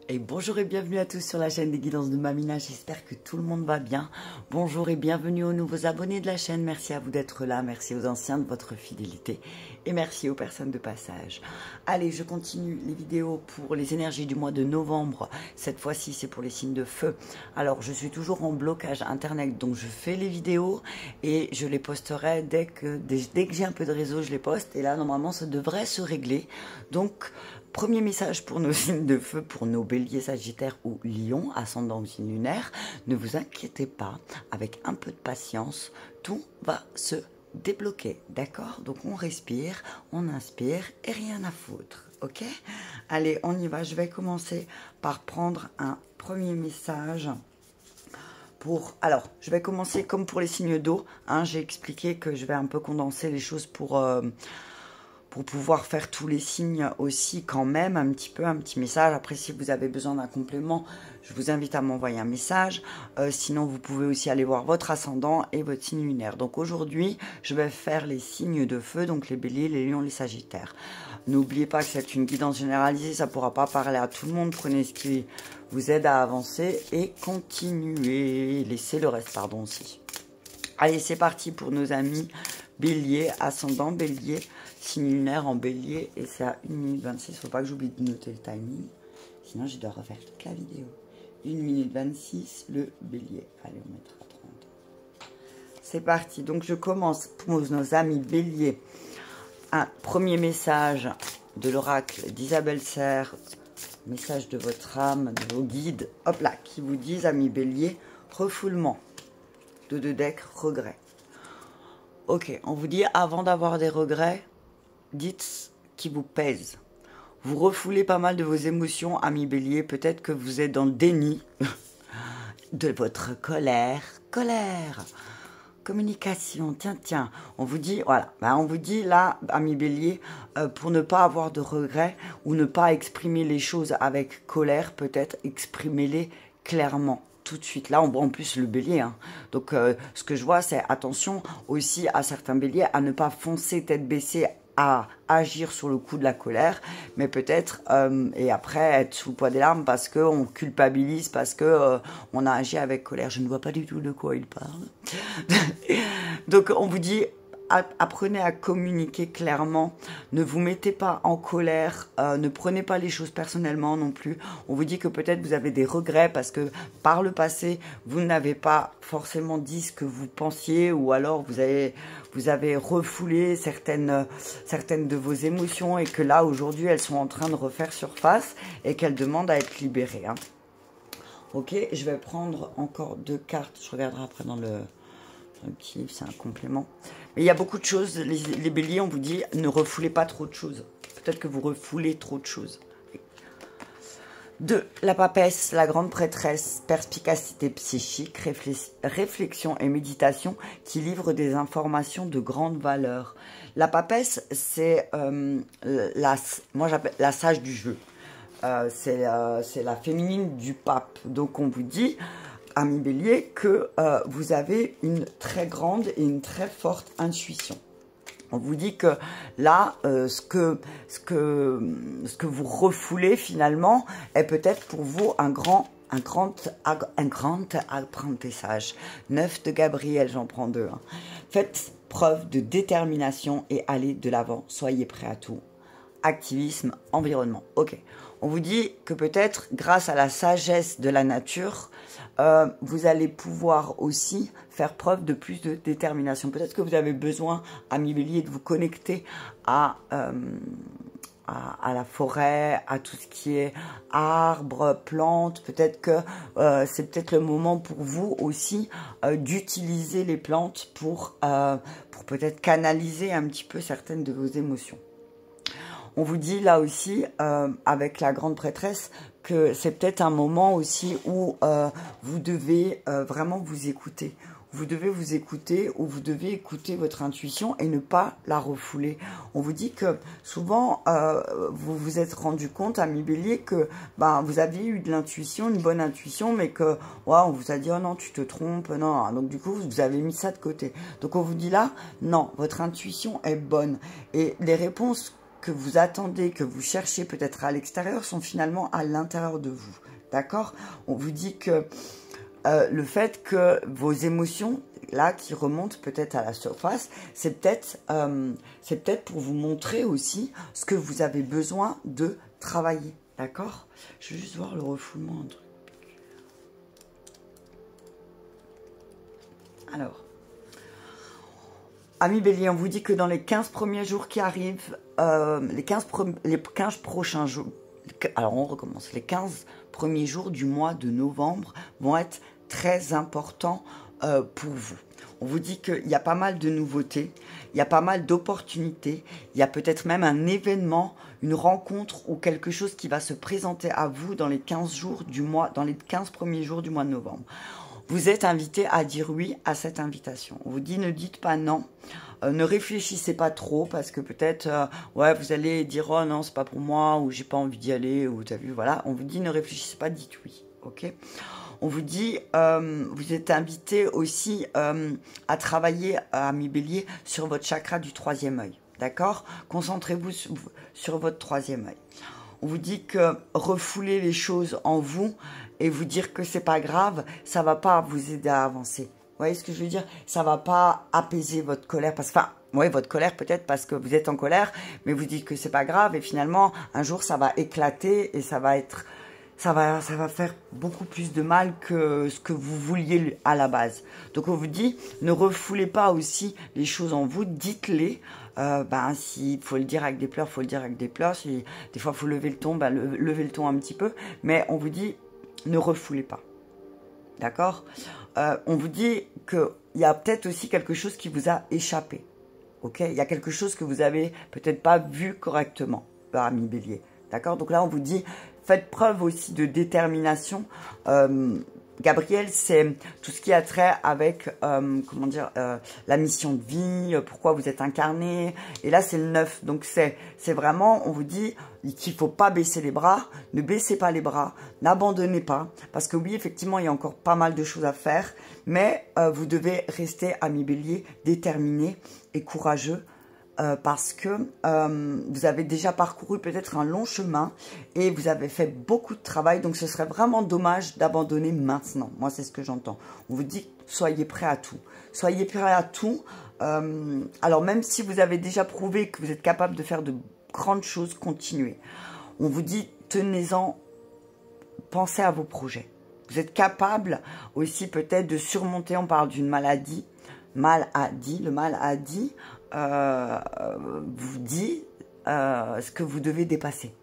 Et bonjour et bienvenue à tous sur la chaîne des guidances de Mamina, j'espère que tout le monde va bien. Bonjour et bienvenue aux nouveaux abonnés de la chaîne, merci à vous d'être là, merci aux anciens de votre fidélité et merci aux personnes de passage. Allez, je continue les vidéos pour les énergies du mois de novembre, cette fois-ci c'est pour les signes de feu. Alors je suis toujours en blocage internet, donc je fais les vidéos et je les posterai dès que j'ai un peu de réseau, je les poste et là normalement ça devrait se régler. Donc premier message pour nos signes de feu, pour nos béliers, sagittaires ou lions, ascendant ou signe lunaire, ne vous inquiétez pas, avec un peu de patience, tout va se débloquer, d'accord? Donc on respire, on inspire et rien à foutre, ok? Allez, on y va, je vais commencer par prendre un premier message. Alors, je vais commencer comme pour les signes d'eau, hein, j'ai expliqué que je vais un peu condenser les choses pour pouvoir faire tous les signes aussi quand même, un petit message. Après, si vous avez besoin d'un complément, je vous invite à m'envoyer un message. Sinon, vous pouvez aussi aller voir votre ascendant et votre signe lunaire. Donc aujourd'hui, je vais faire les signes de feu, donc les béliers, les lions, les sagittaires. N'oubliez pas que c'est une guidance généralisée, ça ne pourra pas parler à tout le monde. Prenez ce qui vous aide à avancer et continuez. Laissez le reste, pardon, aussi. Allez, c'est parti pour nos amis bélier, ascendant bélier, signe lunaire en bélier, et c'est à 1 minute 26, faut pas que j'oublie de noter le timing, sinon je dois refaire toute la vidéo. 1 minute 26, le bélier. Allez, on mettra 30. C'est parti, donc je commence pour nos amis bélier. Un premier message de l'oracle d'Isabelle Serre, message de votre âme, de vos guides, hop là, qui vous disent, amis bélier, refoulement. De deck, regret. Ok, on vous dit, avant d'avoir des regrets, dites ce qui vous pèse. Vous refoulez pas mal de vos émotions, amis bélier. Peut-être que vous êtes dans le déni de votre colère. Colère, communication, tiens. On vous dit, voilà, on vous dit là, amis bélier, pour ne pas avoir de regrets ou ne pas exprimer les choses avec colère, peut-être exprimez-les clairement. Tout de suite, là, on voit en plus le bélier. Hein. Donc, ce que je vois, c'est attention aussi à certains béliers à ne pas foncer tête baissée, à agir sur le coup de la colère, mais peut-être, et après, être sous le poids des larmes parce qu'on culpabilise, parce que on a agi avec colère. Je ne vois pas du tout de quoi il parle. Donc, on vous dit... Apprenez à communiquer clairement, ne vous mettez pas en colère, ne prenez pas les choses personnellement non plus. On vous dit que peut-être vous avez des regrets parce que par le passé, vous n'avez pas forcément dit ce que vous pensiez ou alors vous avez refoulé certaines de vos émotions et que là, aujourd'hui, elles sont en train de refaire surface et qu'elles demandent à être libérées. Hein. Ok, je vais prendre encore 2 cartes, je regarderai après dans le petit livre, c'est un complément. Mais il y a beaucoup de choses, les béliers, on vous dit, ne refoulez pas trop de choses. Peut-être que vous refoulez trop de choses. 2. La papesse, la grande prêtresse, perspicacité psychique, réflexion et méditation qui livre des informations de grande valeur. La papesse, c'est moi j'appelle la sage du jeu. C'est la féminine du pape. Donc on vous dit... amis bélier, que vous avez une très grande et une très forte intuition. On vous dit que là, ce que vous refoulez finalement est peut-être pour vous un grand apprentissage. 9 de Gabriel, j'en prends 2. Hein. Faites preuve de détermination et allez de l'avant. Soyez prêts à tout. Activisme, environnement. Ok. On vous dit que peut-être, grâce à la sagesse de la nature, vous allez pouvoir aussi faire preuve de plus de détermination. Peut-être que vous avez besoin, amis bélier, de vous connecter à la forêt, à tout ce qui est arbres, plantes. Peut-être que c'est peut-être le moment pour vous aussi d'utiliser les plantes pour peut-être canaliser un petit peu certaines de vos émotions. On vous dit là aussi, avec la grande prêtresse, que c'est peut-être un moment aussi où vous devez vraiment vous écouter. Vous devez vous écouter ou vous devez écouter votre intuition et ne pas la refouler. On vous dit que souvent, vous vous êtes rendu compte, amis bélier, que vous aviez eu de l'intuition, une bonne intuition, mais que on vous a dit « Oh non, tu te trompes, non ». Donc du coup, vous avez mis ça de côté. Donc on vous dit là, non, votre intuition est bonne. Et les réponses que vous attendez, que vous cherchez peut-être à l'extérieur, sont finalement à l'intérieur de vous. D'accord? On vous dit que le fait que vos émotions, là, qui remontent peut-être à la surface, c'est peut-être pour vous montrer aussi ce que vous avez besoin de travailler. D'accord? Je vais juste voir le refoulement, un truc. Alors, amis Bélier, on vous dit que dans les 15 premiers jours qui arrivent, les 15 prochains jours, alors on recommence, les 15 premiers jours du mois de novembre vont être très importants pour vous. On vous dit qu'il y a pas mal de nouveautés, il y a pas mal d'opportunités, il y a peut-être même un événement, une rencontre ou quelque chose qui va se présenter à vous dans les 15 jours du mois, dans les 15 premiers jours du mois de novembre. Vous êtes invité à dire oui à cette invitation. On vous dit ne dites pas non, ne réfléchissez pas trop parce que peut-être ouais, vous allez dire oh non c'est pas pour moi ou j'ai pas envie d'y aller ou t'as vu voilà. On vous dit ne réfléchissez pas, dites oui, ok. On vous dit vous êtes invité aussi à travailler amis Bélier sur votre chakra du troisième œil, d'accord. Concentrez-vous sur votre troisième œil. On vous dit que refouler les choses en vous et vous dire que c'est pas grave, ça va pas vous aider à avancer. Vous voyez ce que je veux dire? Ça va pas apaiser votre colère. Enfin, oui, votre colère peut-être parce que vous êtes en colère, mais vous dites que c'est pas grave et finalement, un jour, ça va éclater et ça va faire beaucoup plus de mal que ce que vous vouliez à la base. Donc, on vous dit, ne refoulez pas aussi les choses en vous, dites-les. S'il faut le dire avec des pleurs, il faut le dire avec des pleurs. Si des fois, il faut lever le ton, levez le ton un petit peu. Mais on vous dit, ne refoulez pas. D'accord? On vous dit qu'il y a peut-être aussi quelque chose qui vous a échappé. Ok? Il y a quelque chose que vous avez peut-être pas vu correctement, ami Bélier. D'accord? Donc là, on vous dit, faites preuve aussi de détermination. Gabriel, c'est tout ce qui a trait avec, la mission de vie, pourquoi vous êtes incarné. Et là, c'est le 9. Donc, c'est vraiment, on vous dit qu'il ne faut pas baisser les bras. Ne baissez pas les bras. N'abandonnez pas. Parce que oui, effectivement, il y a encore pas mal de choses à faire. Mais vous devez rester, ami Bélier, déterminé et courageux. Parce que vous avez déjà parcouru peut-être un long chemin et vous avez fait beaucoup de travail, donc ce serait vraiment dommage d'abandonner maintenant. Moi, c'est ce que j'entends. On vous dit, soyez prêts à tout. Soyez prêts à tout. Alors, même si vous avez déjà prouvé que vous êtes capable de faire de grandes choses, continuez. On vous dit, tenez-en, pensez à vos projets. Vous êtes capable aussi peut-être de surmonter, on parle d'une maladie, le maladie vous dit ce que vous devez dépasser.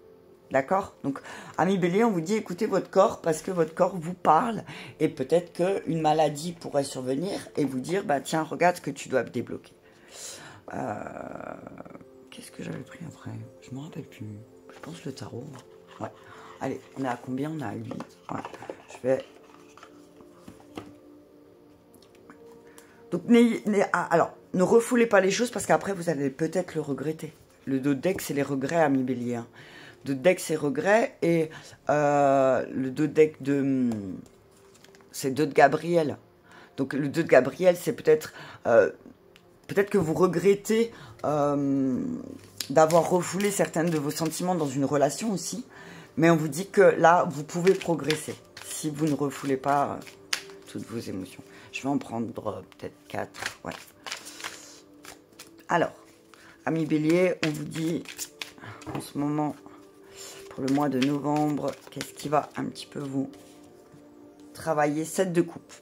D'accord? Donc, ami Bélier, on vous dit écoutez votre corps parce que votre corps vous parle et peut-être qu'une maladie pourrait survenir et vous dire bah tiens, regarde ce que tu dois débloquer. Qu'est-ce que j'avais pris après? Je ne me rappelle plus. Je pense le tarot. Ouais. Allez, on est à combien? On est à 8. Ouais. Je vais. Donc, alors, ne refoulez pas les choses parce qu'après, vous allez peut-être le regretter. Le dos de deck, c'est les regrets, ami Bélier. Hein. Le dos de deck, c'est regrets. Et le dos de deck, c'est 2 de Gabriel. Donc, le 2 de Gabriel, c'est peut-être que vous regrettez d'avoir refoulé certains de vos sentiments dans une relation aussi. Mais on vous dit que là, vous pouvez progresser si vous ne refoulez pas toutes vos émotions. Je vais en prendre peut-être 4. Ouais. Alors, amis Bélier, on vous dit en ce moment, pour le mois de novembre, qu'est-ce qui va un petit peu vous travailler? 7 de coupe.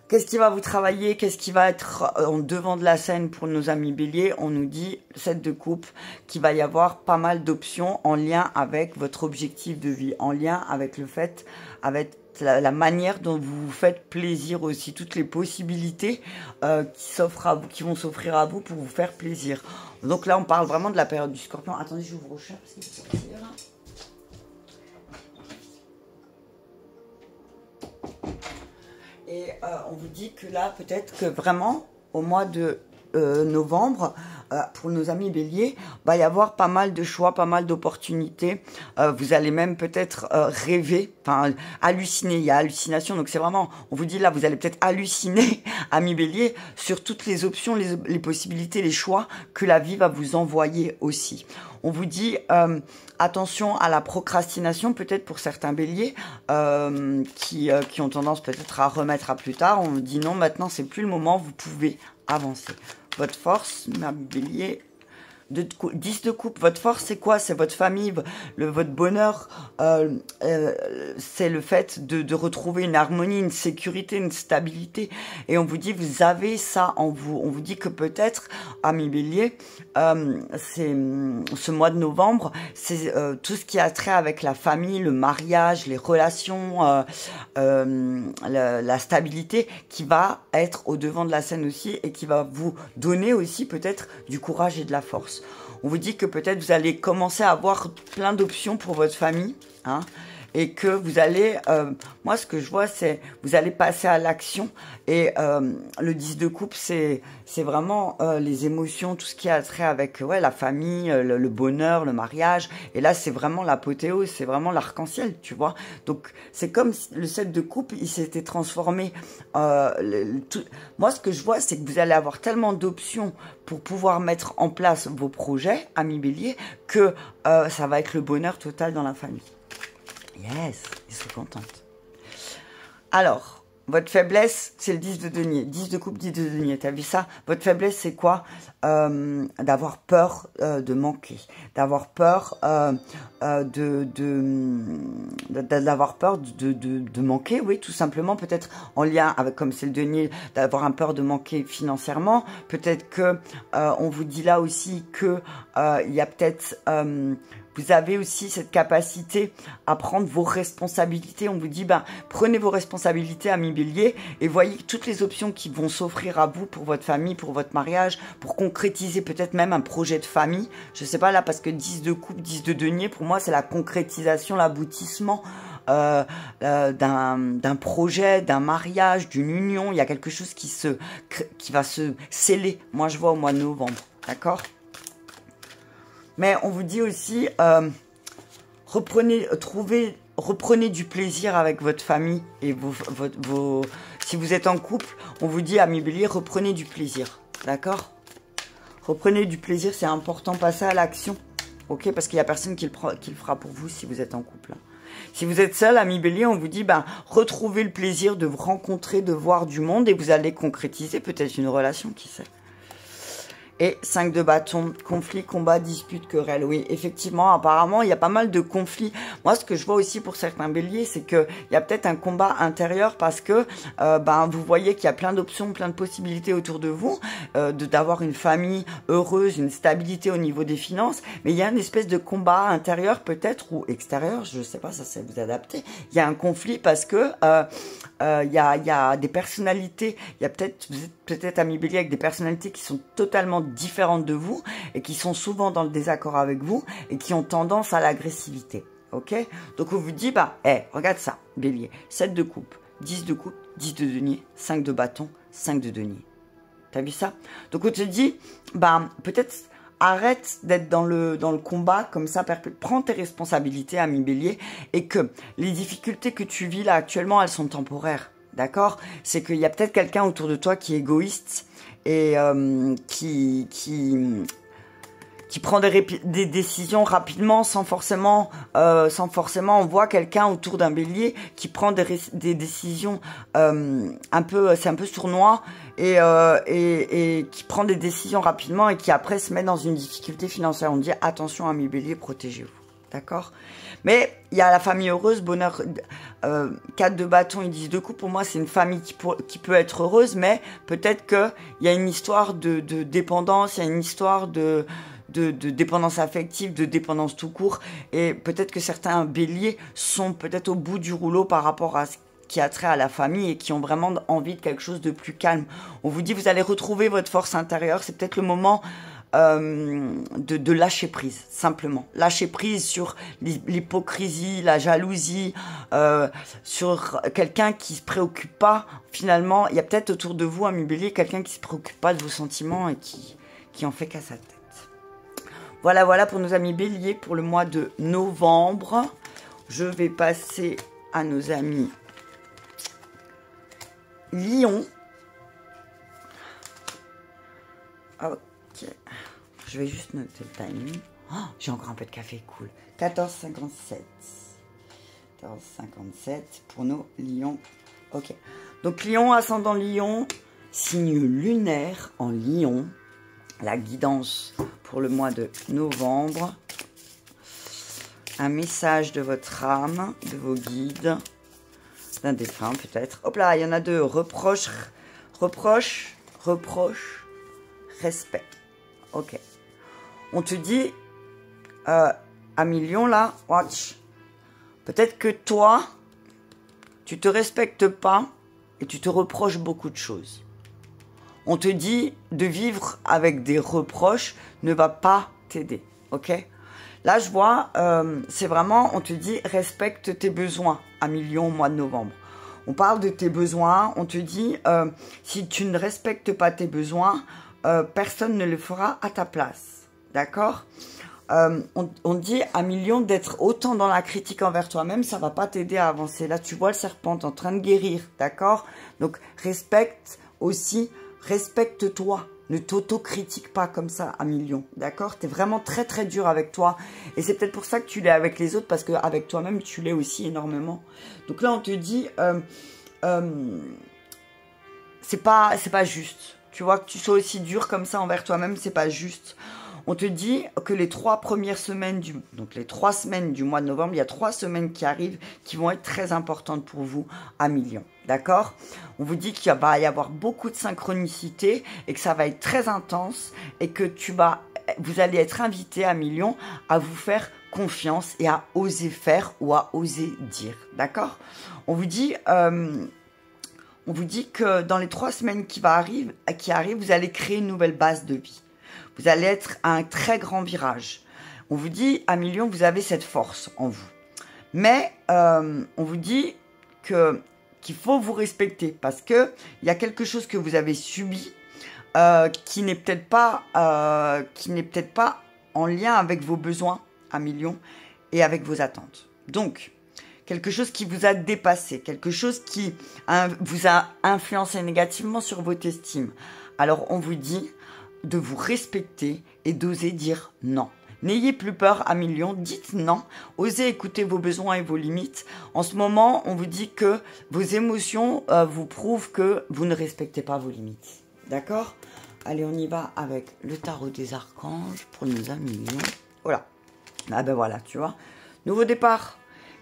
Qu'est-ce qui va vous travailler? Qu'est-ce qui va être en devant de la scène pour nos amis Bélier? On nous dit, 7 de coupe, qu'il va y avoir pas mal d'options en lien avec votre objectif de vie, en lien avec le fait, avec la manière dont vous vous faites plaisir aussi, toutes les possibilités qui vont s'offrir à vous pour vous faire plaisir. Donc là, on parle vraiment de la période du Scorpion. Attendez, j'ouvre au chat parce qu'il faut sortir. Et on vous dit que là, peut-être que vraiment, au mois de novembre, pour nos amis béliers, va y avoir pas mal de choix, pas mal d'opportunités. Vous allez même peut-être rêver, enfin halluciner. Il y a hallucination, donc c'est vraiment, on vous dit là, vous allez peut-être halluciner, amis béliers, sur toutes les options, les possibilités, les choix que la vie va vous envoyer aussi. On vous dit attention à la procrastination, peut-être pour certains béliers qui ont tendance peut-être à remettre à plus tard. On vous dit non, maintenant c'est plus le moment, vous pouvez avancer. Votre force, ma bélier, 10 de coupe, votre force c'est quoi? C'est votre famille, votre bonheur, c'est le fait de retrouver une harmonie, une sécurité, une stabilité. Et on vous dit, vous avez ça en vous. On vous dit que peut-être, amis bélier, c'est ce mois de novembre, c'est tout ce qui a trait avec la famille, le mariage, les relations, la stabilité qui va être au devant de la scène aussi et qui va vous donner aussi peut-être du courage et de la force. On vous dit que peut-être vous allez commencer à avoir plein d'options pour votre famille, hein, et que vous allez, moi ce que je vois c'est, vous allez passer à l'action et le 10 de coupe c'est vraiment les émotions, tout ce qui a trait avec la famille, le bonheur, le mariage, et là c'est vraiment l'apothéose, c'est vraiment l'arc-en-ciel, tu vois. Donc c'est comme si le 7 de coupe il s'était transformé, moi ce que je vois c'est que vous allez avoir tellement d'options pour pouvoir mettre en place vos projets, amis bélier, que ça va être le bonheur total dans la famille. Yes, ils sont contentes. Alors, votre faiblesse, c'est le 10 de denier. 10 de coupe, 10 de denier. T'as vu ça? Votre faiblesse, c'est quoi? D'avoir peur de manquer. D'avoir peur d'avoir peur de manquer, oui, tout simplement. Peut-être en lien avec, comme c'est le denier, d'avoir un peur de manquer financièrement. Peut-être que, on vous dit là aussi que il y a peut-être... vous avez aussi cette capacité à prendre vos responsabilités. On vous dit, prenez vos responsabilités, amis bélier, et voyez toutes les options qui vont s'offrir à vous pour votre famille, pour votre mariage, pour concrétiser peut-être même un projet de famille. Je sais pas là, parce que 10 de coupe, 10 de denier, pour moi, c'est la concrétisation, l'aboutissement d'un projet, d'un mariage, d'une union. Il y a quelque chose qui va se sceller. Moi, je vois au mois de novembre. D'accord ? Mais on vous dit aussi, reprenez du plaisir avec votre famille et si vous êtes en couple, on vous dit, amis bélier, reprenez du plaisir, d'accord? Reprenez du plaisir, c'est important, passez à l'action, ok? Parce qu'il n'y a personne qui le fera pour vous si vous êtes en couple. Si vous êtes seul, amis bélier, on vous dit, retrouvez le plaisir de vous rencontrer, de voir du monde et vous allez concrétiser peut-être une relation, qui sait? Et 5 de bâton, conflit, combat, dispute, querelle. Oui, effectivement, apparemment, il y a pas mal de conflits. Moi, ce que je vois aussi pour certains béliers, c'est que il y a peut-être un combat intérieur parce que vous voyez qu'il y a plein d'options, plein de possibilités autour de vous, d'avoir une famille heureuse, une stabilité au niveau des finances. Mais il y a une espèce de combat intérieur peut-être ou extérieur, je sais pas, ça c'est vous adapter. Il y a un conflit parce que il y a des personnalités, vous êtes peut-être amis bélier avec des personnalités qui sont totalement différentes de vous et qui sont souvent dans le désaccord avec vous et qui ont tendance à l'agressivité. Ok? Donc on vous dit, regarde ça, bélier, 7 de coupe, 10 de coupe, 10 de denier, 5 de bâton, 5 de denier. T'as vu ça? Donc on te dit, peut-être arrête d'être dans le combat comme ça, prends tes responsabilités, ami bélier, et que les difficultés que tu vis là actuellement, elles sont temporaires. D'accord? C'est qu'il y a peut-être quelqu'un autour de toi qui est égoïste et qui prend des décisions rapidement sans forcément on voit quelqu'un autour d'un bélier qui prend des décisions c'est un peu sournois et qui prend des décisions rapidement et qui après se met dans une difficulté financière. On dit attention amis bélier, protégez-vous. D'accord? Mais il y a la famille heureuse, bonheur, 4 de bâton et 10 de coupe. Pour moi, c'est une famille qui peut être heureuse, mais peut-être qu'il y a une histoire de dépendance, il y a une histoire de dépendance affective, de dépendance tout court. Et peut-être que certains béliers sont peut-être au bout du rouleau par rapport à ce qui a trait à la famille et qui ont vraiment envie de quelque chose de plus calme. On vous dit, vous allez retrouver votre force intérieure. C'est peut-être le moment de lâcher prise, simplement. Lâcher prise sur l'hypocrisie, la jalousie, sur quelqu'un qui se préoccupe pas. Finalement, il y a peut-être autour de vous, amis bélier, quelqu'un qui se préoccupe pas de vos sentiments et qui qui en fait qu'à sa tête. Voilà, voilà pour nos amis béliers pour le mois de novembre. Je vais passer à nos amis lions. Ok. Je vais juste noter le timing. Oh, j'ai encore un peu de café, cool. 14h57. 14h57 pour nos lions. Ok. Donc, lion, ascendant lion, signe lunaire en lion. La guidance pour le mois de novembre. Un message de votre âme, de vos guides, d'un défunt peut-être. Hop là, il y en a deux. Reproche, reproche, reproche, respect. Ok. On te dit, à million là, watch. Peut-être que toi, tu te respectes pas et tu te reproches beaucoup de choses. On te dit de vivre avec des reproches ne va pas t'aider, ok? Là, je vois, c'est vraiment, on te dit respecte tes besoins à million au mois de novembre. On parle de tes besoins, on te dit si tu ne respectes pas tes besoins, personne ne le fera à ta place, d'accord? On dit à million d'être autant dans la critique envers toi-même, ça va pas t'aider à avancer. Là, tu vois le serpent en train de guérir, d'accord? Donc, respecte aussi, respecte-toi. Ne t'auto-critique pas comme ça à million, d'accord? Tu es vraiment très très dur avec toi. Et c'est peut-être pour ça que tu l'es avec les autres, parce qu'avec toi-même, tu l'es aussi énormément. Donc là, on te dit, c'est pas juste. Tu vois, que tu sois aussi dur comme ça envers toi-même, c'est pas juste. On te dit que les 3 premières semaines, donc les 3 semaines du mois de novembre, il y a 3 semaines qui arrivent qui vont être très importantes pour vous à million. D'accord? On vous dit qu'il va y avoir beaucoup de synchronicité et que ça va être très intense et que vous allez être invité à million à vous faire confiance et à oser faire ou à oser dire. D'accord? On vous dit que dans les 3 semaines qui arrivent, vous allez créer une nouvelle base de vie. Vous allez être à un très grand virage. On vous dit, à million, vous avez cette force en vous. Mais on vous dit qu'il faut vous respecter parce qu'il y a quelque chose que vous avez subi qui n'est peut-être pas en lien avec vos besoins à million et avec vos attentes. Donc, quelque chose qui vous a dépassé, quelque chose qui vous a influencé négativement sur votre estime. Alors, on vous dit de vous respecter et d'oser dire non. N'ayez plus peur à million, dites non, osez écouter vos besoins et vos limites. En ce moment, on vous dit que vos émotions vous prouvent que vous ne respectez pas vos limites. D'accord? Allez, on y va avec le tarot des archanges pour nos amis lions. Voilà. Ah ben voilà, tu vois. Nouveau départ.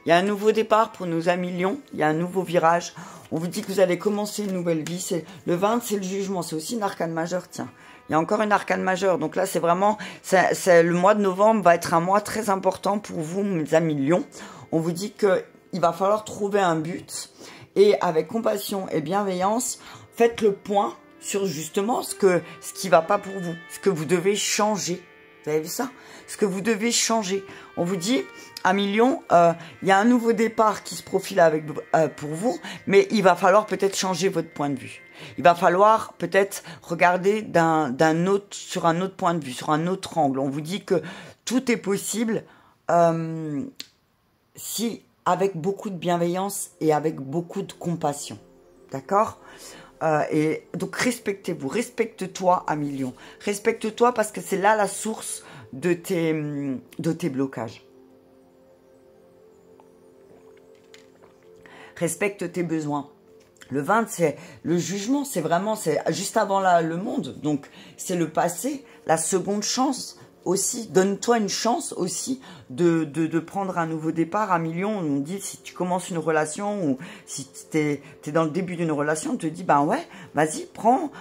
Il y a un nouveau départ pour nos amis lions. Il y a un nouveau virage. On vous dit que vous allez commencer une nouvelle vie. Le 20, c'est le jugement. C'est aussi une arcane majeure, tiens. Il y a encore une arcane majeure. Donc là, c'est vraiment... le mois de novembre va être un mois très important pour vous, mes amis lions. On vous dit qu'il va falloir trouver un but. Et avec compassion et bienveillance, faites le point sur justement ce qui ne va pas pour vous. Ce que vous devez changer. Vous avez vu ça? Ce que vous devez changer. On vous dit... à million, il y a un nouveau départ qui se profile pour vous, mais il va falloir peut-être changer votre point de vue. Il va falloir peut-être regarder sur un autre point de vue, sur un autre angle. On vous dit que tout est possible si avec beaucoup de bienveillance et avec beaucoup de compassion. D'accord? Et donc respectez-vous, respecte-toi à million. Respecte-toi parce que c'est là la source de tes blocages. Respecte tes besoins. Le 20, c'est le jugement, c'est juste avant le monde. Donc, c'est le passé, la seconde chance aussi. Donne-toi une chance aussi de prendre un nouveau départ à million. On dit, si tu commences une relation ou si tu es dans le début d'une relation, on te dit, ben ouais, vas-y, prends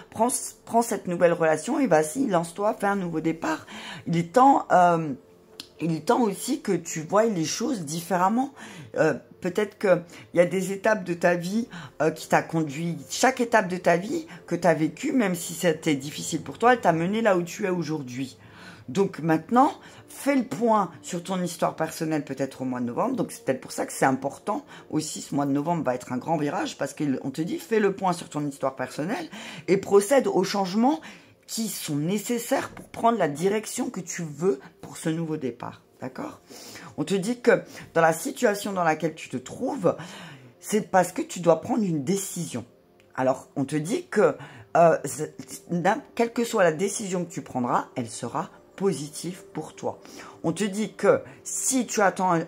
cette nouvelle relation et vas-y, lance-toi, fais un nouveau départ. Il est temps aussi que tu voies les choses différemment. Peut-être qu'il y a des étapes de ta vie qui t'a conduit. Chaque étape de ta vie que tu as vécue, même si c'était difficile pour toi, elle t'a mené là où tu es aujourd'hui. Donc maintenant, fais le point sur ton histoire personnelle peut-être au mois de novembre. Donc c'est peut-être pour ça que c'est important aussi. Ce mois de novembre va être un grand virage parce qu'on te dit fais le point sur ton histoire personnelle et procède au changement qui sont nécessaires pour prendre la direction que tu veux pour ce nouveau départ. D'accord? On te dit que dans la situation dans laquelle tu te trouves, c'est parce que tu dois prendre une décision. Alors, on te dit que quelle que soit la décision que tu prendras, elle sera positive pour toi. On te dit que si tu attends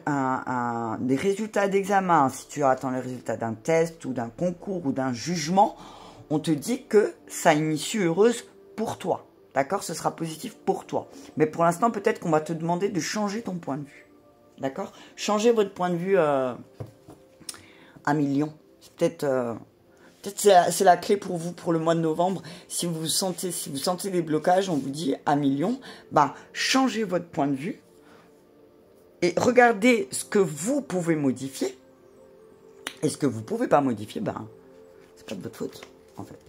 des résultats d'examen, si tu attends les résultats d'un test ou d'un concours ou d'un jugement, on te dit que ça a une issue heureuse pour toi. D'accord? Ce sera positif pour toi. Mais pour l'instant, peut-être qu'on va te demander de changer ton point de vue. D'accord? Changez votre point de vue à million. Peut-être c'est la clé pour vous pour le mois de novembre. Si vous sentez des blocages, on vous dit à million, bah, changez votre point de vue et regardez ce que vous pouvez modifier. Et ce que vous ne pouvez pas modifier, ben, c'est pas de votre faute, en fait.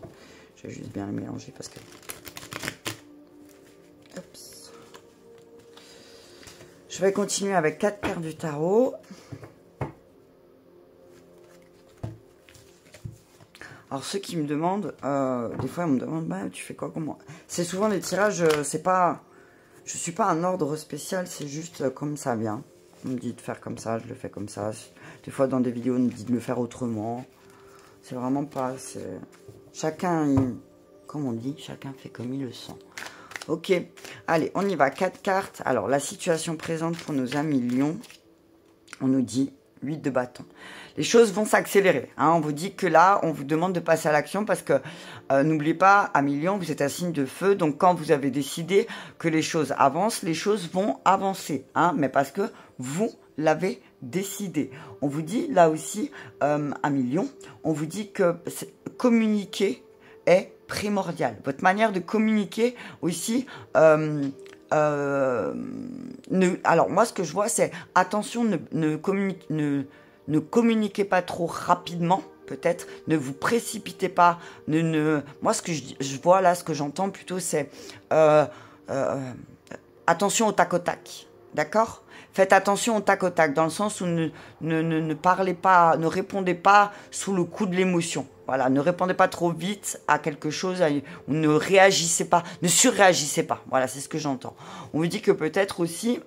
Je vais juste bien les mélanger parce que... Oups. Je vais continuer avec 4 cartes du tarot. Alors, ceux qui me demandent, des fois, ils me demandent, bah, tu fais quoi, comment? C'est souvent des tirages, c'est pas... Je suis pas un ordre spécial, c'est juste comme ça vient. On me dit de faire comme ça, je le fais comme ça. Des fois, dans des vidéos, on me dit de le faire autrement. C'est vraiment pas... Chacun, comme on dit, chacun fait comme il le sent. Ok, allez, on y va. 4 cartes. Alors, la situation présente pour nos amis Lion, on nous dit 8 de bâton. Les choses vont s'accélérer. Hein. On vous dit que là, on vous demande de passer à l'action parce que n'oubliez pas, amis Lion, vous êtes un signe de feu. Donc, quand vous avez décidé que les choses avancent, les choses vont avancer. Hein, mais parce que vous l'avez décidé. On vous dit là aussi, amis Lion, on vous dit que communiquer est primordial. Votre manière de communiquer aussi... alors moi ce que je vois c'est attention, ne communiquez pas trop rapidement, peut-être, ne vous précipitez pas, moi ce que je vois là, ce que j'entends plutôt c'est attention au tac au tac, d'accord? Faites attention au tac au tac, dans le sens où ne parlez pas, ne répondez pas sous le coup de l'émotion. Voilà, ne répondez pas trop vite à quelque chose, ou ne réagissez pas, ne surréagissez pas. Voilà, c'est ce que j'entends. On vous dit que peut-être aussi,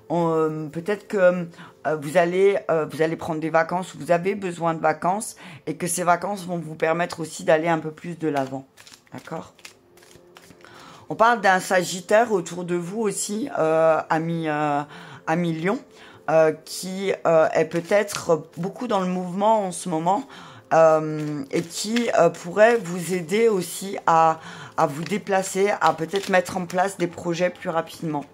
peut-être que vous allez prendre des vacances, vous avez besoin de vacances, et que ces vacances vont vous permettre aussi d'aller un peu plus de l'avant. D'accord ? On parle d'un Sagittaire autour de vous aussi, ami Lion, qui est peut-être beaucoup dans le mouvement en ce moment et qui pourrait vous aider aussi à vous déplacer, à peut-être mettre en place des projets plus rapidement.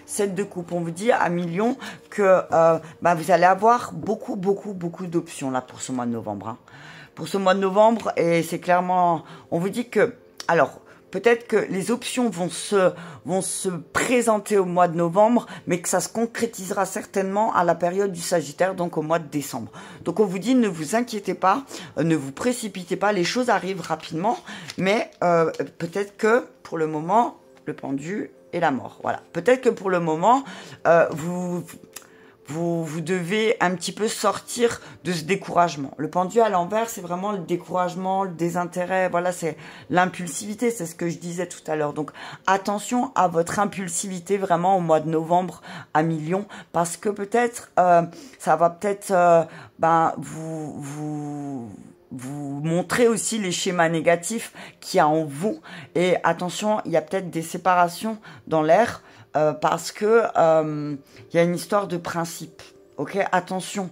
7 de coupe, on vous dit à Lion que vous allez avoir beaucoup d'options là pour ce mois de novembre. Hein. Pour ce mois de novembre, et c'est clairement, on vous dit que, alors, peut-être que les options vont se présenter au mois de novembre, mais que ça se concrétisera certainement à la période du Sagittaire, donc au mois de décembre. Donc on vous dit, ne vous inquiétez pas, ne vous précipitez pas, les choses arrivent rapidement, mais peut-être que pour le moment, le pendu et la mort. Voilà. Peut-être que pour le moment, vous devez un petit peu sortir de ce découragement. Le pendu à l'envers, c'est vraiment le découragement, le désintérêt. Voilà, c'est l'impulsivité, c'est ce que je disais tout à l'heure. Donc, attention à votre impulsivité vraiment au mois de novembre à Lion, parce que peut-être, ça va peut-être vous montrer aussi les schémas négatifs qu'il y a en vous. Et attention, il y a peut-être des séparations dans l'air. Parce que y a une histoire de principe, ok? Attention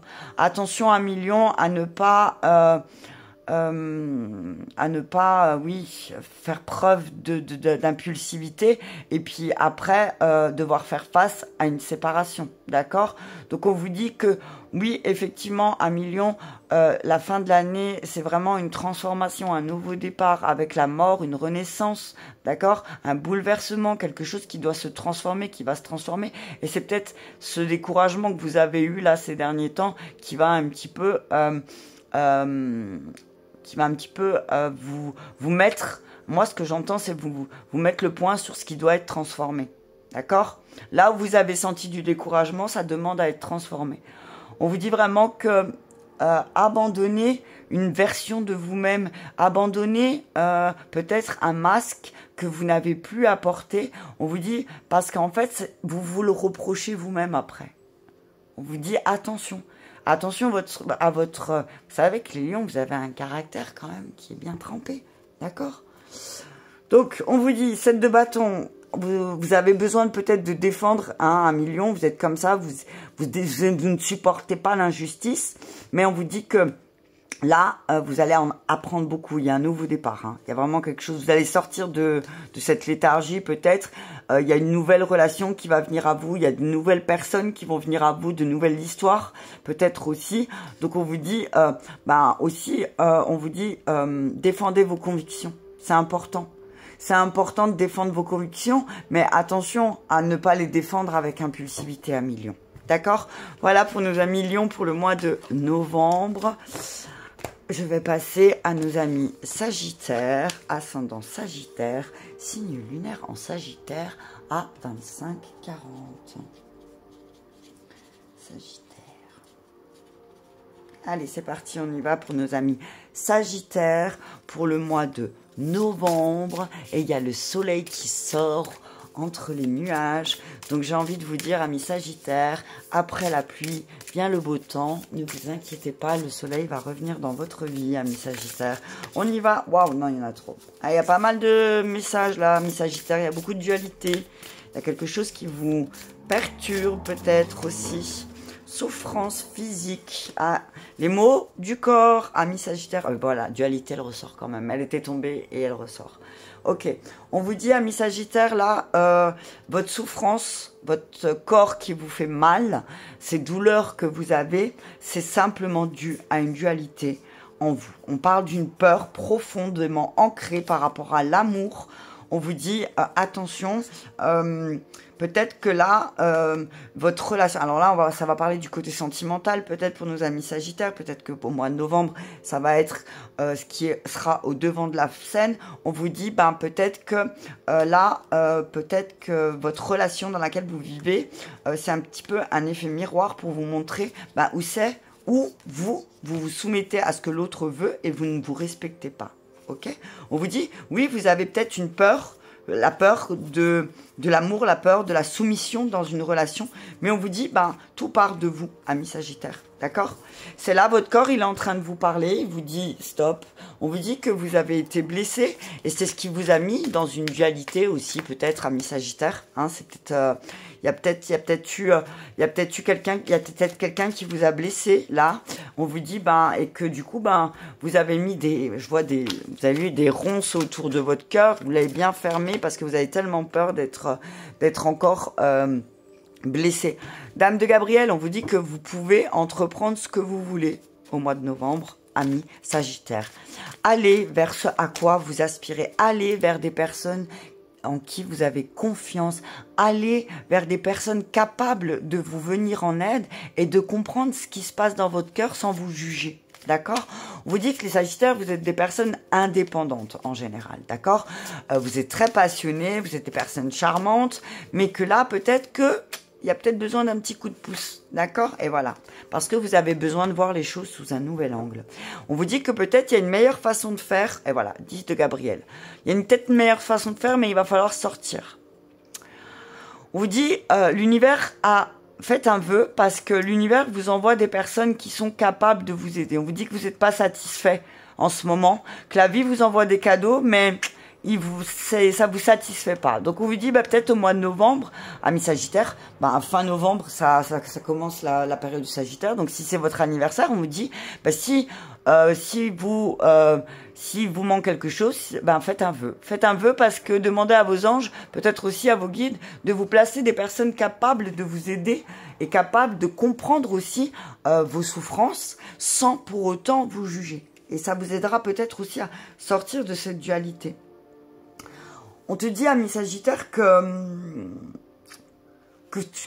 à Lion, à ne pas, oui, faire preuve d'impulsivité et puis après devoir faire face à une séparation, d'accord? Donc on vous dit que oui, effectivement, à Lion, la fin de l'année, c'est vraiment une transformation, un nouveau départ avec la mort, une renaissance, d'accord? Un bouleversement, quelque chose qui doit se transformer, qui va se transformer. Et c'est peut-être ce découragement que vous avez eu là ces derniers temps qui va un petit peu, vous mettre, moi ce que j'entends c'est vous mettre le point sur ce qui doit être transformé, d'accord? Là où vous avez senti du découragement, ça demande à être transformé. On vous dit vraiment que abandonner une version de vous-même, abandonner peut-être un masque que vous n'avez plus à porter. On vous dit, parce qu'en fait, vous vous le reprochez vous-même après. On vous dit, attention. Attention à votre... Vous savez que les lions, vous avez un caractère quand même qui est bien trempé. D'accord? Donc, on vous dit, 7 de bâton, vous avez besoin peut-être de défendre un million. Vous êtes comme ça, vous ne supportez pas l'injustice. Mais on vous dit que là, vous allez en apprendre beaucoup. Il y a un nouveau départ. Hein. Il y a vraiment quelque chose. Vous allez sortir de cette léthargie peut-être. Il y a une nouvelle relation qui va venir à vous. Il y a de nouvelles personnes qui vont venir à vous, de nouvelles histoires peut-être aussi. Donc on vous dit, on vous dit, défendez vos convictions. C'est important. C'est important de défendre vos convictions, mais attention à ne pas les défendre avec impulsivité à million. D'accord? Voilà pour nos amis Lions pour le mois de novembre. Je vais passer à nos amis Sagittaire, ascendant Sagittaire, signe lunaire en Sagittaire à 25-40. Sagittaire. Allez, c'est parti, on y va pour nos amis Sagittaire pour le mois de novembre. Et il y a le soleil qui sort entre les nuages. Donc j'ai envie de vous dire, amis Sagittaire, après la pluie vient le beau temps. Ne vous inquiétez pas, le soleil va revenir dans votre vie, amis Sagittaire. On y va. Waouh, non, il y en a trop. Ah, il y a pas mal de messages là, amis Sagittaire. Il y a beaucoup de dualité. Il y a quelque chose qui vous perturbe peut-être aussi. Souffrance physique. Ah, les mots du corps, amis Sagittaire. Voilà, dualité, elle ressort quand même. Elle était tombée et elle ressort. Ok, on vous dit, amis Sagittaire, là, votre souffrance, votre corps qui vous fait mal, ces douleurs que vous avez, c'est simplement dû à une dualité en vous. On parle d'une peur profondément ancrée par rapport à l'amour. On vous dit, attention, peut-être que là, votre relation... Alors là, ça va parler du côté sentimental, peut-être pour nos amis Sagittaires, peut-être que pour le mois de novembre, ça va être ce qui sera au devant de la scène. On vous dit, peut-être que là, peut-être que votre relation dans laquelle vous vivez, c'est un petit peu un effet miroir pour vous montrer où c'est, où vous vous soumettez à ce que l'autre veut et vous ne vous respectez pas. Ok, on vous dit, oui, vous avez peut-être une peur, la peur de l'amour, la peur de la soumission dans une relation, mais on vous dit, tout part de vous, amis Sagittaire, d'accord? C'est là, votre corps, il est en train de vous parler, il vous dit, stop, on vous dit que vous avez été blessé, et c'est ce qui vous a mis dans une dualité aussi, peut-être, amis Sagittaire, hein, c'est peut-être... Il y a peut-être eu quelqu'un qui vous a blessé là. On vous dit et que du coup vous avez mis vous avez eu des ronces autour de votre cœur. Vous l'avez bien fermé parce que vous avez tellement peur d'être encore blessé. Dame de Gabriel, on vous dit que vous pouvez entreprendre ce que vous voulez au mois de novembre, amis Sagittaire. Allez vers ce à quoi vous aspirez. Allez vers des personnes en qui vous avez confiance, allez vers des personnes capables de vous venir en aide et de comprendre ce qui se passe dans votre cœur sans vous juger. D'accord? On vous dit que les Sagittaires, vous êtes des personnes indépendantes en général. D'accord? Vous êtes très passionnés, vous êtes des personnes charmantes, mais que là, peut-être que il y a peut-être besoin d'un petit coup de pouce, d'accord? Et voilà, parce que vous avez besoin de voir les choses sous un nouvel angle. On vous dit que peut-être il y a une meilleure façon de faire, et voilà, 10 de Gabriel. Il y a peut-être une meilleure façon de faire, mais il va falloir sortir. On vous dit, l'univers a fait un vœu, parce que l'univers vous envoie des personnes qui sont capables de vous aider. On vous dit que vous n'êtes pas satisfait en ce moment, que la vie vous envoie des cadeaux, mais... ça vous satisfait pas. Donc on vous dit peut-être au mois de novembre, amis Sagittaire, fin novembre ça commence la période du Sagittaire. Donc si c'est votre anniversaire, on vous dit si vous manque quelque chose, faites un vœu. Faites un vœu parce que demandez à vos anges, peut-être aussi à vos guides, de vous placer des personnes capables de vous aider et capables de comprendre aussi vos souffrances sans pour autant vous juger. Et ça vous aidera peut-être aussi à sortir de cette dualité. On te dit, ami Sagittaire, que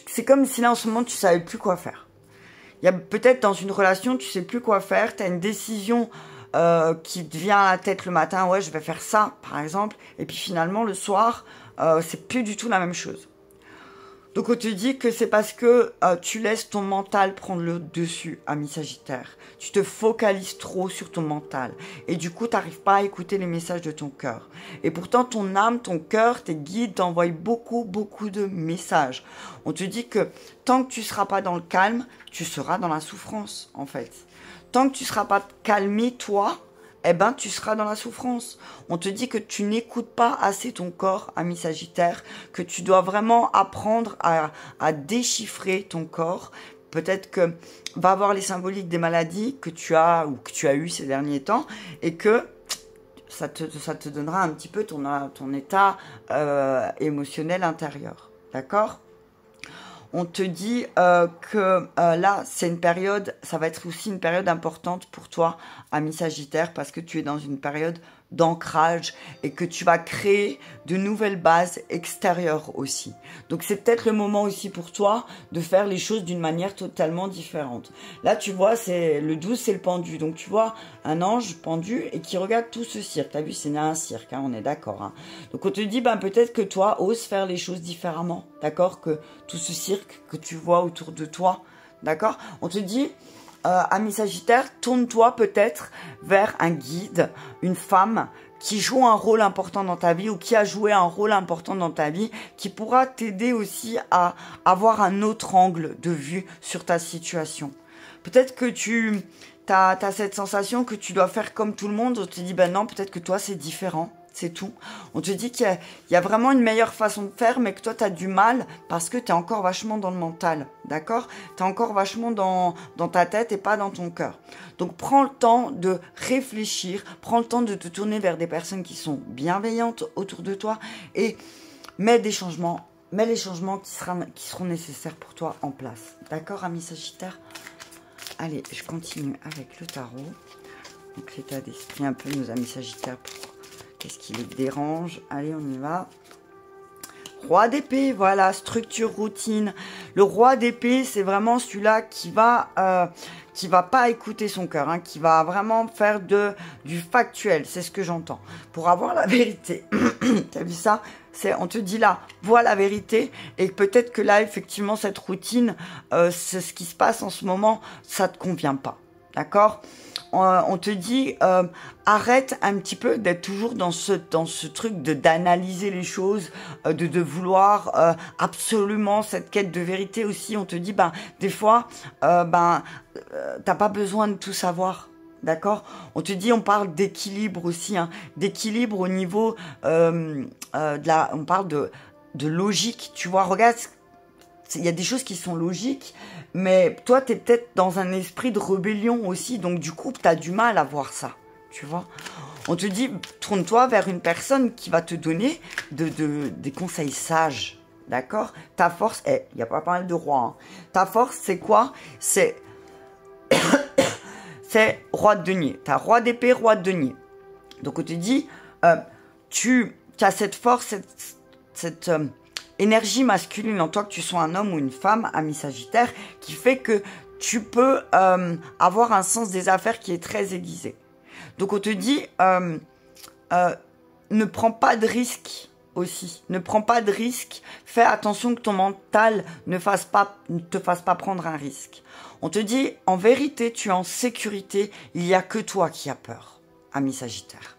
c'est comme si là, en ce moment, tu ne savais plus quoi faire. Il y a peut-être dans une relation, tu ne sais plus quoi faire. Tu as une décision qui te vient à la tête le matin. Ouais, je vais faire ça, par exemple. Et puis finalement, le soir, c'est plus du tout la même chose. Donc on te dit que c'est parce que tu laisses ton mental prendre le dessus, ami Sagittaire. Tu te focalises trop sur ton mental. Et du coup, tu n'arrives pas à écouter les messages de ton cœur. Et pourtant, ton âme, ton cœur, tes guides t'envoient beaucoup, beaucoup de messages. On te dit que tant que tu ne seras pas dans le calme, tu seras dans la souffrance, en fait. Tant que tu ne seras pas calmé, toi, eh ben, tu seras dans la souffrance. On te dit que tu n'écoutes pas assez ton corps, ami Sagittaire, que tu dois vraiment apprendre à déchiffrer ton corps. Peut-être que va avoir les symboliques des maladies que tu as ou que tu as eu ces derniers temps et que ça te donnera un petit peu ton état émotionnel intérieur. D'accord ? On te dit que là, c'est une période, ça va être aussi une période importante pour toi, ami Sagittaire, parce que tu es dans une période d'ancrage et que tu vas créer de nouvelles bases extérieures aussi. Donc, c'est peut-être le moment aussi pour toi de faire les choses d'une manière totalement différente. Là, tu vois, c'est le 12, c'est le pendu. Donc, tu vois un ange pendu et qui regarde tout ce cirque. T'as vu, c'est un cirque, hein, on est d'accord. Hein. Donc, on te dit, ben, peut-être que toi, ose faire les choses différemment. D'accord ? Que tout ce cirque que tu vois autour de toi, d'accord ? On te dit... ami Sagittaire, tourne-toi peut-être vers un guide, une femme qui joue un rôle important dans ta vie ou qui a joué un rôle important dans ta vie, qui pourra t'aider aussi à avoir un autre angle de vue sur ta situation. Peut-être que tu as cette sensation que tu dois faire comme tout le monde, on te dit, ben non, peut-être que toi c'est différent. C'est tout. On te dit qu'il y a vraiment une meilleure façon de faire, mais que toi, tu as du mal parce que tu es encore vachement dans le mental. D'accord ? Tu es encore vachement dans ta tête et pas dans ton cœur. Donc, prends le temps de réfléchir. Prends le temps de te tourner vers des personnes qui sont bienveillantes autour de toi et mets les changements qui seront nécessaires pour toi en place. D'accord, ami Sagittaire ? Allez, je continue avec le tarot. Donc, l'état d'esprit un peu, nos amis Sagittaires, qu'est-ce qui les dérange? Allez, on y va. Roi d'épée, voilà, structure, routine. Le roi d'épée, c'est vraiment celui-là qui va pas écouter son cœur, hein, qui va vraiment faire du factuel, c'est ce que j'entends. Pour avoir la vérité. T'as vu ça? On te dit là, vois la vérité, et peut-être que là, effectivement, cette routine, c'est ce qui se passe en ce moment, ça te convient pas. D'accord? On te dit, arrête un petit peu d'être toujours dans ce truc d'analyser les choses, de vouloir absolument cette quête de vérité aussi. On te dit, des fois, t'as pas besoin de tout savoir. D'accord? On te dit, on parle d'équilibre aussi, hein, d'équilibre au niveau on parle de logique. Tu vois, regarde, il y a des choses qui sont logiques, mais toi, tu es peut-être dans un esprit de rébellion aussi, donc du coup, tu as du mal à voir ça, tu vois. On te dit, tourne-toi vers une personne qui va te donner des conseils sages, d'accord? Ta force, il y a pas mal de rois, hein. Ta force, c'est quoi? C'est roi de denier. Tu as roi d'épée, roi de denier. Donc, on te dit, tu as cette force, cette énergie masculine en toi, que tu sois un homme ou une femme, ami Sagittaire, qui fait que tu peux avoir un sens des affaires qui est très aiguisé. Donc on te dit, ne prends pas de risques aussi. Ne prends pas de risques. Fais attention que ton mental ne te fasse pas prendre un risque. On te dit, en vérité, tu es en sécurité. Il n'y a que toi qui as peur, ami Sagittaire.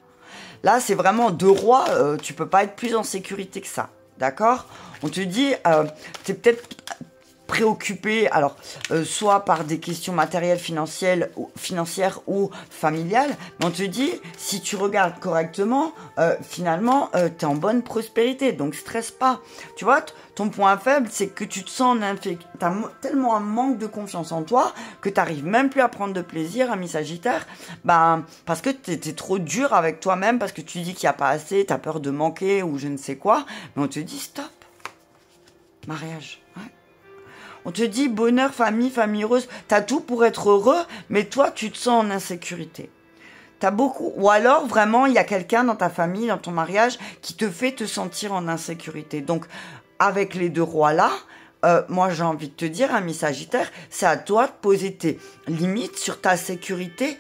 Là, c'est vraiment deux rois. Tu peux pas être plus en sécurité que ça. D'accord? On te dit, tu es peut-être préoccupé, alors, soit par des questions matérielles, financières ou familiales, mais on te dit, si tu regardes correctement, finalement, tu es en bonne prospérité, donc stresse pas. Tu vois, ton point faible, c'est que tu te sens tu as tellement un manque de confiance en toi que tu n'arrives même plus à prendre de plaisir, ami Sagittaire, parce que tu es trop dur avec toi-même, parce que tu dis qu'il n'y a pas assez, tu as peur de manquer ou je ne sais quoi, mais on te dit, stop. Mariage, ouais. On te dit bonheur, famille heureuse. T'as tout pour être heureux, mais toi, tu te sens en insécurité. T'as beaucoup, ou alors vraiment, il y a quelqu'un dans ta famille, dans ton mariage, qui te fait te sentir en insécurité. Donc, avec les deux rois-là, moi, j'ai envie de te dire, ami Sagittaire, c'est à toi de poser tes limites sur ta sécurité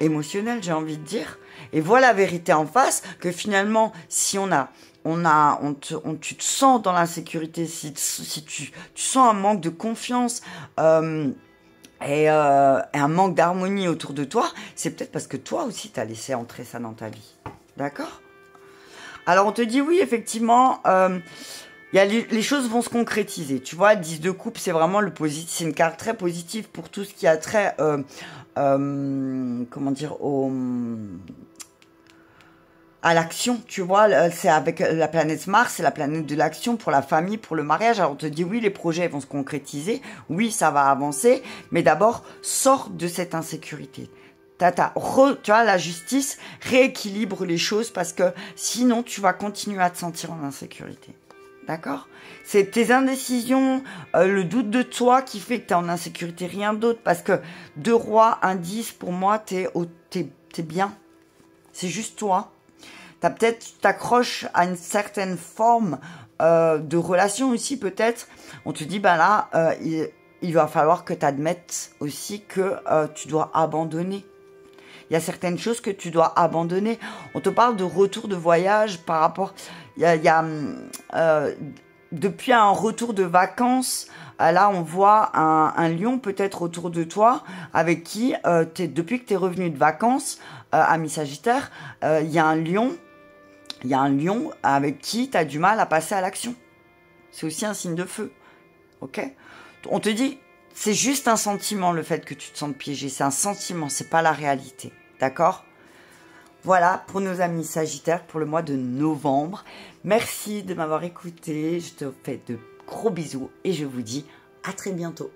émotionnelle, j'ai envie de dire. Et vois la vérité en face, que finalement, si on a tu te sens dans l'insécurité, si tu sens un manque de confiance et un manque d'harmonie autour de toi, c'est peut-être parce que toi aussi, tu as laissé entrer ça dans ta vie. D'accord? Alors, on te dit, oui, effectivement, les choses vont se concrétiser. Tu vois, 10 de coupe, c'est vraiment le positif. C'est une carte très positive pour tout ce qui a trait, comment dire, à l'action, tu vois, c'est avec la planète Mars, c'est la planète de l'action pour la famille, pour le mariage. Alors on te dit oui, les projets vont se concrétiser, oui, ça va avancer, mais d'abord, sors de cette insécurité. Tu vois, la justice rééquilibre les choses parce que sinon, tu vas continuer à te sentir en insécurité. D'accord? C'est tes indécisions, le doute de toi qui fait que tu es en insécurité, rien d'autre. Parce que 2 rois, 1 10, pour moi, t'es bien. C'est juste toi. Tu t'accroches à une certaine forme de relation aussi, peut-être. On te dit, ben là, il va falloir que tu admettes aussi que tu dois abandonner. Il y a certaines choses que tu dois abandonner. On te parle de retour de voyage par rapport... depuis un retour de vacances, là, on voit un lion peut-être autour de toi, avec qui, depuis que tu es revenu de vacances, ami Sagittaire, il y a un lion avec qui tu as du mal à passer à l'action. C'est aussi un signe de feu. Ok? On te dit, c'est juste un sentiment, le fait que tu te sentes piégé. C'est un sentiment, c'est pas la réalité. D'accord? Voilà pour nos amis Sagittaires pour le mois de novembre. Merci de m'avoir écouté. Je te fais de gros bisous et je vous dis à très bientôt.